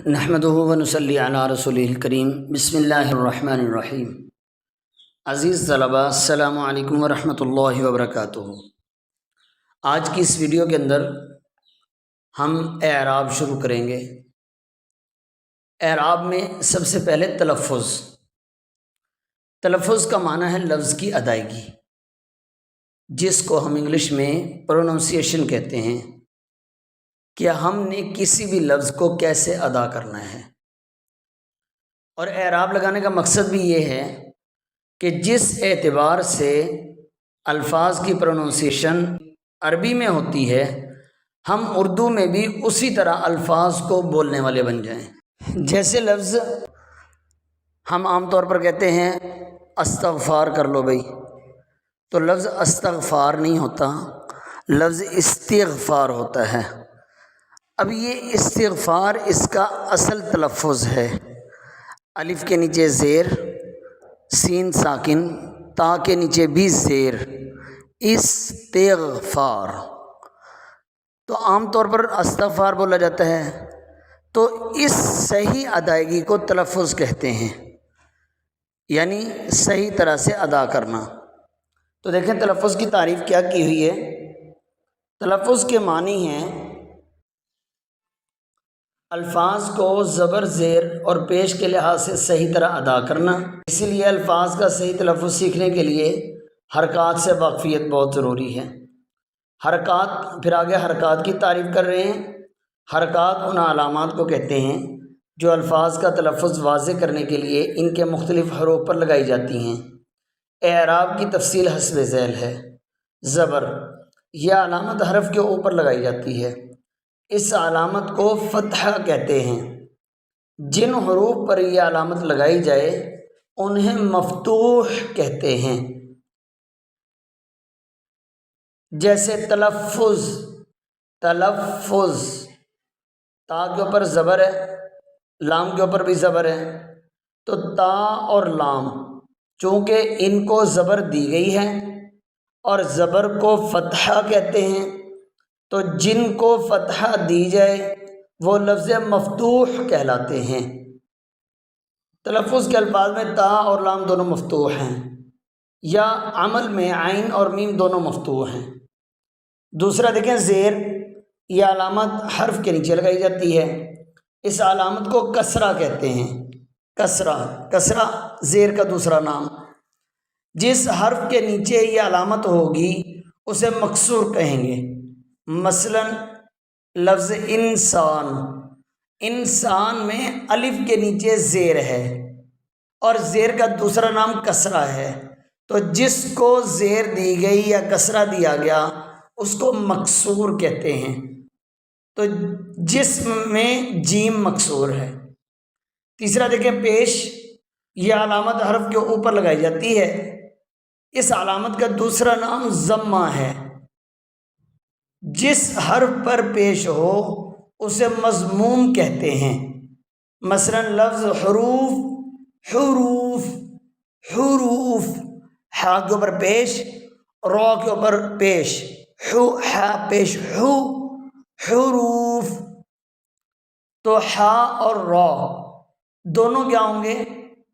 نحمدہ و نصلی علی رسولہ الکریم بسم اللہ الرحمن الرحیم۔ عزیز طلباء، السلام علیکم ورحمۃ اللہ وبرکاتہ۔ آج کی اس ویڈیو کے اندر ہم اعراب شروع کریں گے۔ اعراب میں سب سے پہلے تلفظ کا معنی ہے لفظ کی ادائیگی، جس کو ہم انگلش میں پروننسیشن کہتے ہیں، کہ ہم نے کسی بھی لفظ کو کیسے ادا کرنا ہے۔ اور اعراب لگانے کا مقصد بھی یہ ہے کہ جس اعتبار سے الفاظ کی پروننسیشن عربی میں ہوتی ہے، ہم اردو میں بھی اسی طرح الفاظ کو بولنے والے بن جائیں۔ جیسے لفظ ہم عام طور پر کہتے ہیں استغفار کر لو بھائی، تو لفظ استغفار نہیں ہوتا، لفظ استغفار ہوتا ہے۔ اب یہ استغفار اس کا اصل تلفظ ہے، الف کے نیچے زیر، سین ساکن، تا کے نیچے بھی زیر، استغفار۔ تو عام طور پر استغفار بولا جاتا ہے، تو اس صحیح ادائیگی کو تلفظ کہتے ہیں، یعنی صحیح طرح سے ادا کرنا۔ تو دیکھیں تلفظ کی تعریف کیا کی ہوئی ہے۔ تلفظ کے معنی ہیں الفاظ کو زبر، زیر اور پیش کے لحاظ سے صحیح طرح ادا کرنا۔ اسی لیے الفاظ کا صحیح تلفظ سیکھنے کے لیے حرکات سے واقفیت بہت ضروری ہے۔ حرکات، پھر آگے حرکات کی تعریف کر رہے ہیں۔ حرکات ان علامات کو کہتے ہیں جو الفاظ کا تلفظ واضح کرنے کے لیے ان کے مختلف حروف پر لگائی جاتی ہیں۔ اعراب کی تفصیل حسب ذیل ہے۔ زبر، یہ علامت حرف کے اوپر لگائی جاتی ہے، اس علامت کو فتحہ کہتے ہیں۔ جن حروف پر یہ علامت لگائی جائے انہیں مفتوح کہتے ہیں، جیسے تلفظ۔ تا کے اوپر زبر ہے، لام کے اوپر بھی زبر ہے، تو تا اور لام چونکہ ان کو زبر دی گئی ہے اور زبر کو فتحہ کہتے ہیں، تو جن کو فتحہ دی جائے وہ لفظ مفتوح کہلاتے ہیں۔ تلفظ کے الفاظ میں تا اور لام دونوں مفتوح ہیں، یا عمل میں عین اور میم دونوں مفتوح ہیں۔ دوسرا دیکھیں زیر، یہ علامت حرف کے نیچے لگائی جاتی ہے، اس علامت کو کسرہ کہتے ہیں۔ کسرہ زیر کا دوسرا نام۔ جس حرف کے نیچے یہ علامت ہوگی اسے مکسور کہیں گے۔ مثلا لفظ انسان میں الف کے نیچے زیر ہے اور زیر کا دوسرا نام کسرہ ہے، تو جس کو زیر دی گئی یا کسرہ دیا گیا اس کو مکسور کہتے ہیں۔ تو جسم میں جیم مکسور ہے۔ تیسرا دیکھیں پیش، یہ علامت حرف کے اوپر لگائی جاتی ہے، اس علامت کا دوسرا نام ضمہ ہے۔ جس حرف پر پیش ہو اسے مضموم کہتے ہیں۔ مثلا لفظ حروف، ہا کے اوپر پیش، را کے اوپر پیش، ہا پیش، حروف۔ تو ہا اور را دونوں کیا ہوں گے؟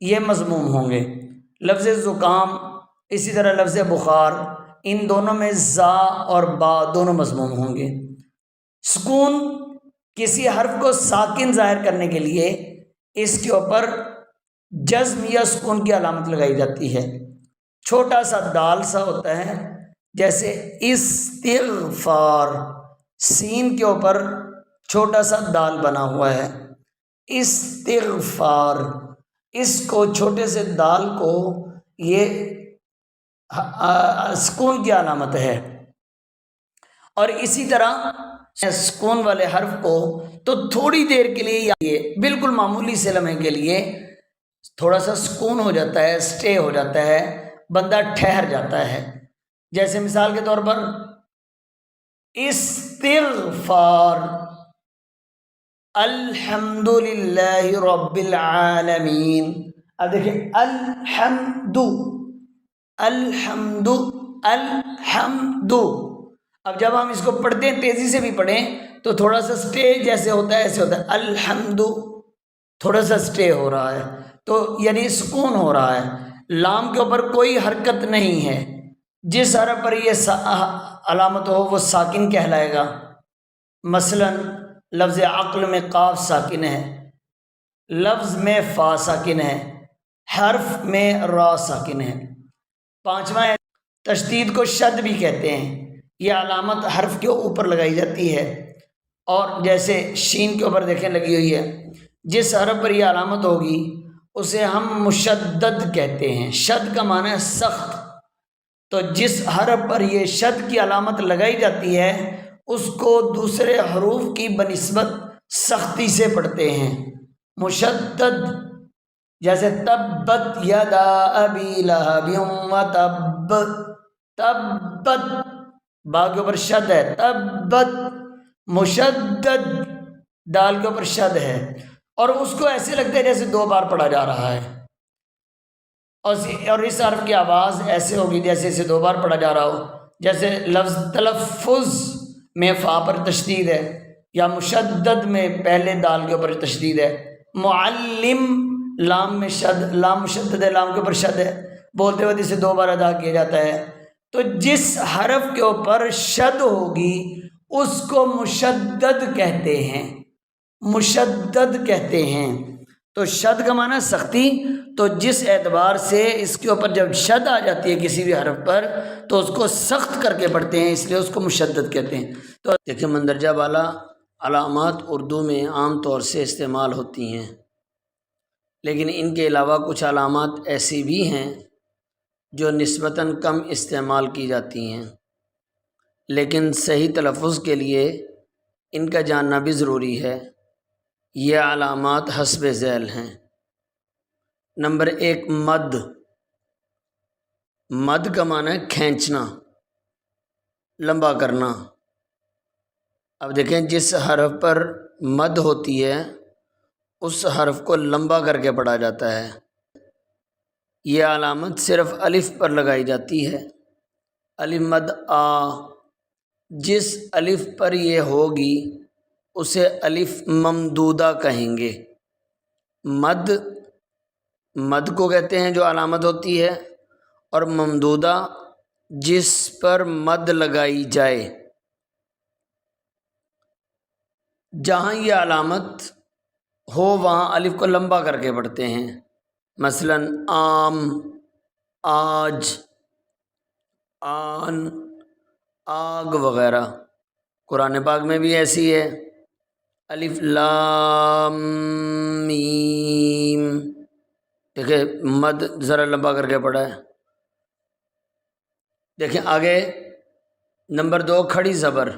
یہ مضموم ہوں گے۔ لفظ زکام، اسی طرح لفظ بخار، ان دونوں میں زا اور با دونوں مضموم ہوں گے۔ سکون، کسی حرف کو ساکن ظاہر کرنے کے لیے اس کے اوپر جزم یا سکون کی علامت لگائی جاتی ہے۔ چھوٹا سا دال سا ہوتا ہے، جیسے استغفار، سین کے اوپر چھوٹا سا دال بنا ہوا ہے، استغفار، اس کو چھوٹے سے دال کو یہ سکون کی علامت ہے۔ اور اسی طرح سکون والے حرف کو تو تھوڑی دیر کے لیے، یہ بالکل معمولی سے لمحے کے لیے تھوڑا سا سکون ہو جاتا ہے، سٹے ہو جاتا ہے، بندہ ٹھہر جاتا ہے۔ جیسے مثال کے طور پر استغفار، الحمدللہ رب العالمین۔ اب دیکھیں الحمد، اب جب ہم اس کو پڑھتے ہیں تیزی سے بھی پڑھیں تو تھوڑا سا سٹے جیسے ہوتا ہے ایسے ہوتا ہے، الحمد تھوڑا سا اسٹے ہو رہا ہے، تو یعنی سکون ہو رہا ہے، لام کے اوپر کوئی حرکت نہیں ہے، جس حرف پر یہ علامت ہو وہ ساکن کہلائے گا۔ مثلا لفظ عقل میں قاف ساکن ہے، لفظ میں فا ساکن ہے، حرف میں را ساکن ہے۔ پانچواں ہے تشدید کو شد بھی کہتے ہیں، یہ علامت حرف کے اوپر لگائی جاتی ہے، اور جیسے شین کے اوپر دیکھیں لگی ہوئی ہے، جس حرف پر یہ علامت ہوگی اسے ہم مشدد کہتے ہیں۔ شد کا معنی ہے سخت، تو جس حرف پر یہ شد کی علامت لگائی جاتی ہے اس کو دوسرے حروف کی بنسبت سختی سے پڑھتے ہیں، مشدد۔ جیسے تبت یدا ابی لہب وتب، تبت با کے اوپر شد ہے، تبت، مشدد دال کے اوپر شد ہے، اور اس کو ایسے لگتا ہے جیسے دو بار پڑھا جا رہا ہے، اور اس حرف کی آواز ایسے ہوگی جیسے اسے دو بار پڑھا جا رہا ہو۔ جیسے لفظ تلفظ میں فا پر تشدید ہے، یا مشدد میں پہلے دال کے اوپر تشدید ہے۔ معلم لام میں شد، لام مشدد ہے، لام کے اوپر شد ہے، بولتے وقت اسے دو بار ادا کیا جاتا ہے۔ تو جس حرف کے اوپر شد ہوگی اس کو مشدد کہتے ہیں، مشدد کہتے ہیں۔ تو شد کا معنی سختی، تو جس اعتبار سے اس کے اوپر جب شد آ جاتی ہے کسی بھی حرف پر تو اس کو سخت کر کے پڑھتے ہیں، اس لیے اس کو مشدد کہتے ہیں۔ تو دیکھیں مندرجہ بالا علامات اردو میں عام طور سے استعمال ہوتی ہیں، لیکن ان کے علاوہ کچھ علامات ایسی بھی ہیں جو نسبتاً کم استعمال کی جاتی ہیں، لیکن صحیح تلفظ کے لیے ان کا جاننا بھی ضروری ہے۔ یہ علامات حسب ذیل ہیں۔ نمبر 1 مد۔ مد کا معنی ہے کھینچنا، لمبا کرنا۔ اب دیکھیں جس حرف پر مد ہوتی ہے اس حرف کو لمبا کر کے پڑھا جاتا ہے۔ یہ علامت صرف الف پر لگائی جاتی ہے، الف مد آ، جس الف پر یہ ہوگی اسے الف ممدودہ کہیں گے۔ مد، مد کو کہتے ہیں جو علامت ہوتی ہے، اور ممدودہ جس پر مد لگائی جائے۔ جہاں یہ علامت ہو وہاں الف کو لمبا کر کے پڑھتے ہیں، مثلا عام، آج، آن، آگ وغیرہ۔ قرآن پاک میں بھی ایسی ہے، الف لام میم، دیکھیں مد ذرا لمبا کر کے پڑھا ہے۔ دیکھیں آگے نمبر 2 کھڑی زبر۔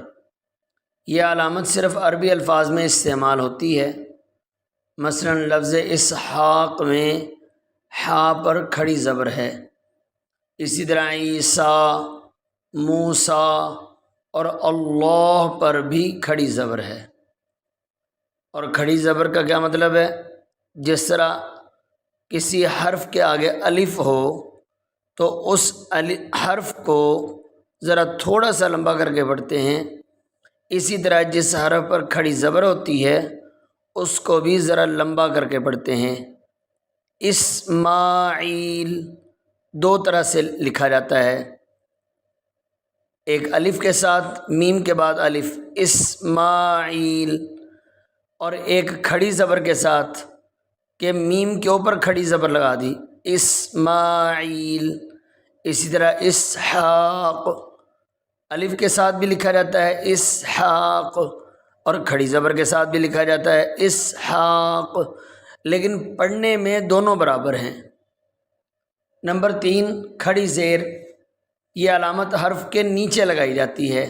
یہ علامت صرف عربی الفاظ میں استعمال ہوتی ہے، مثلا لفظ اسحاق میں حا پر کھڑی زبر ہے، اسی طرح عیسیٰ، موسیٰ اور اللہ پر بھی کھڑی زبر ہے۔ اور کھڑی زبر کا کیا مطلب ہے؟ جس طرح کسی حرف کے آگے الف ہو تو اس حرف کو ذرا تھوڑا سا لمبا کر کے پڑھتے ہیں، اسی طرح جس حرف پر کھڑی زبر ہوتی ہے اس کو بھی ذرا لمبا کر کے پڑھتے ہیں۔ اسماعیل 2 طرح سے لکھا جاتا ہے، ایک الف کے ساتھ میم کے بعد الف اسماعیل، اور ایک کھڑی زبر کے ساتھ کہ میم کے اوپر کھڑی زبر لگا دی اسماعیل۔ اسی طرح اسحاق الف کے ساتھ بھی لکھا جاتا ہے اسحاق، اور کھڑی زبر کے ساتھ بھی لکھا جاتا ہے اسحاق، لیکن پڑھنے میں دونوں برابر ہیں۔ نمبر 3 کھڑی زیر۔ یہ علامت حرف کے نیچے لگائی جاتی ہے،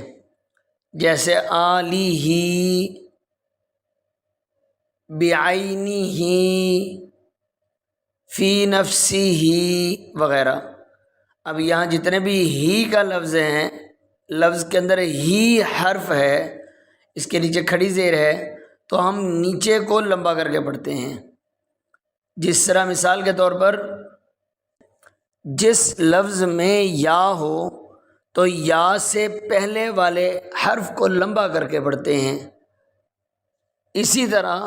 جیسے آلی ہی، بعینی ہی، فی نفسی ہی وغیرہ۔ اب یہاں جتنے بھی ہی کا لفظ ہیں، لفظ کے اندر ہی حرف ہے، اس کے نیچے کھڑی زیر ہے، تو ہم نیچے کو لمبا کر کے پڑھتے ہیں۔ جس طرح مثال کے طور پر جس لفظ میں یا ہو تو یا سے پہلے والے حرف کو لمبا کر کے پڑھتے ہیں، اسی طرح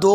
2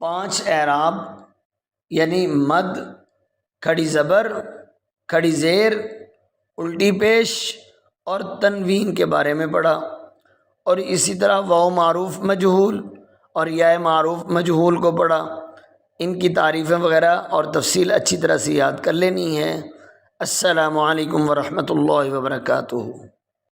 5 اعراب یعنی مد، کھڑی زبر، کھڑی زیر، الٹی پیش اور تنوین کے بارے میں پڑھا، اور اسی طرح واو معروف مجہول اور یا معروف مجہول کو پڑھا۔ ان کی تعریفیں وغیرہ اور تفصیل اچھی طرح سے یاد کر لینی ہے۔ السلام علیکم ورحمۃ اللہ وبرکاتہ۔